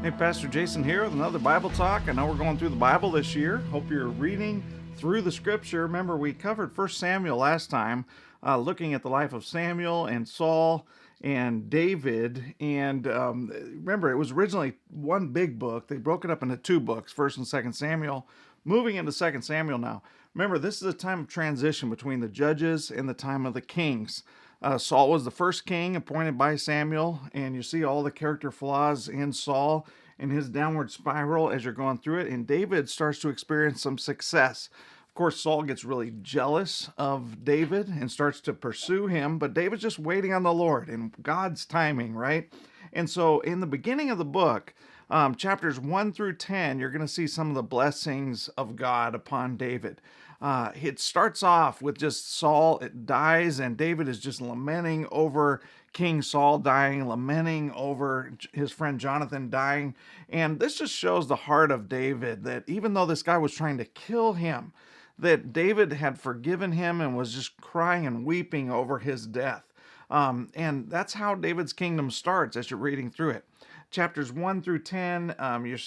Hey, Pastor Jason here with another Bible Talk. I know we're going through the Bible this year. Hope you're reading through the Scripture. Remember, we covered 1 Samuel last time, looking at the life of Samuel and Saul and David. And remember, it was originally one big book. They broke it up into two books, 1st and 2nd Samuel. Moving into 2nd Samuel now. Remember, this is a time of transition between the judges and the time of the kings. Saul was the first king appointed by Samuel, and you see all the character flaws in Saul and his downward spiral as you're going through it. And David starts to experience some success. Of course, Saul gets really jealous of David and starts to pursue him, but David's just waiting on the Lord and God's timing, right? And so in the beginning of the book, chapters 1 through 10, you're going to see some of the blessings of God upon David. It starts off with just Saul dies, and David is just lamenting over King Saul dying, lamenting over his friend Jonathan dying. And this just shows the heart of David, that even though this guy was trying to kill him, that David had forgiven him and was just crying and weeping over his death. And that's how David's kingdom starts as you're reading through it. Chapters 1 through 10,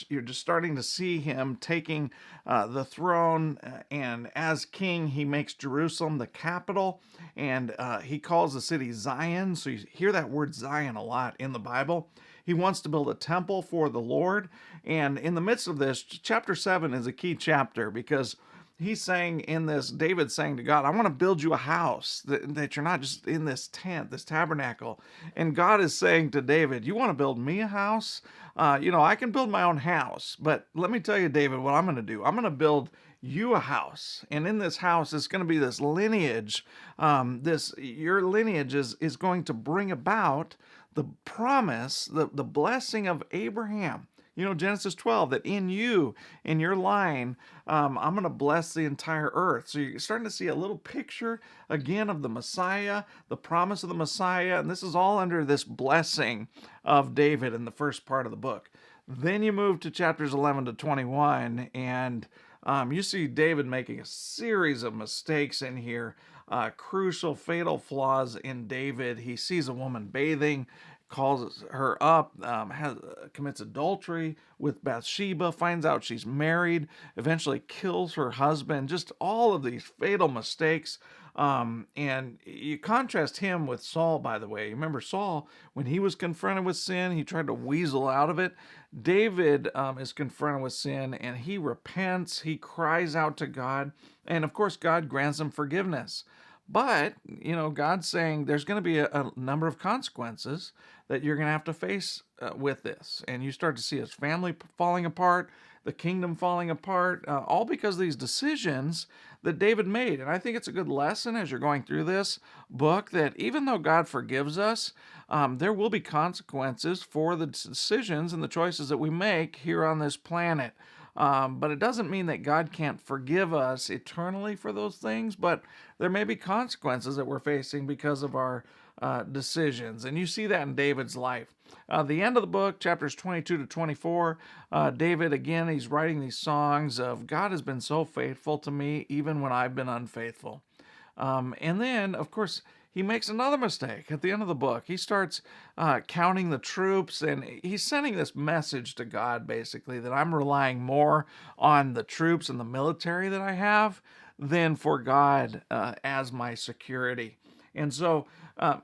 you're just starting to see him taking the throne, and as king, he makes Jerusalem the capital, and he calls the city Zion. So you hear that word Zion a lot in the Bible. He wants to build a temple for the Lord, and in the midst of this, chapter 7 is a key chapter because he's saying in this, David's saying to God, I want to build you a house, that you're not just in this tent, this tabernacle. And God is saying to David, you want to build me a house? I can build my own house, but let me tell you, David, what I'm going to do. I'm going to build you a house. And in this house, it's going to be this lineage. Your lineage is going to bring about the promise, the blessing of Abraham. Genesis 12, that in you, in your line, I'm going to bless the entire earth. So you're starting to see a little picture again of the Messiah, the promise of the Messiah. And this is all under this blessing of David in the first part of the book. Then you move to chapters 11 to 21, and you see David making a series of mistakes in here, crucial, fatal flaws in David. He sees a woman bathing, calls her up, commits adultery with Bathsheba, finds out she's married, eventually kills her husband. Just all of these fatal mistakes. And you contrast him with Saul, by the way. Remember Saul, when he was confronted with sin, he tried to weasel out of it. David is confronted with sin, and he repents. He cries out to God. And of course, God grants him forgiveness. But, God's saying there's going to be a number of consequences that you're going to have to face with this. And you start to see his family falling apart, the kingdom falling apart, all because of these decisions that David made. And I think it's a good lesson as you're going through this book that even though God forgives us, there will be consequences for the decisions and the choices that we make here on this planet. But it doesn't mean that God can't forgive us eternally for those things, but there may be consequences that we're facing because of our decisions. And you see that in David's life. The end of the book, chapters 22 to 24, David, again, he's writing these songs of God has been so faithful to me, even when I've been unfaithful. And then, of course, he makes another mistake at the end of the book. He starts counting the troops, and he's sending this message to God, basically, that I'm relying more on the troops and the military that I have than for God as my security. And so,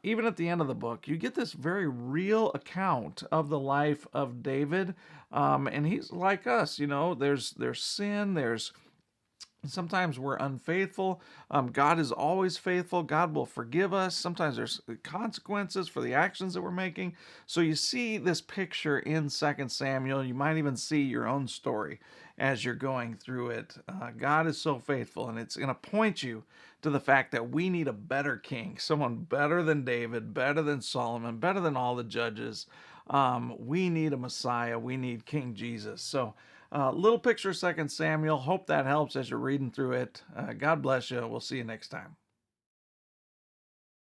even at the end of the book, you get this very real account of the life of David. And he's like us, there's sin, sometimes we're unfaithful. God is always faithful. God will forgive us. Sometimes there's consequences for the actions that we're making. So you see this picture in 2 Samuel. You might even see your own story as you're going through it. God is so faithful, and it's going to point you to the fact that we need a better king, someone better than David, better than Solomon, better than all the judges. We need a Messiah. We need King Jesus. So little picture of 2 Samuel. Hope that helps as you're reading through it. God bless you. We'll see you next time.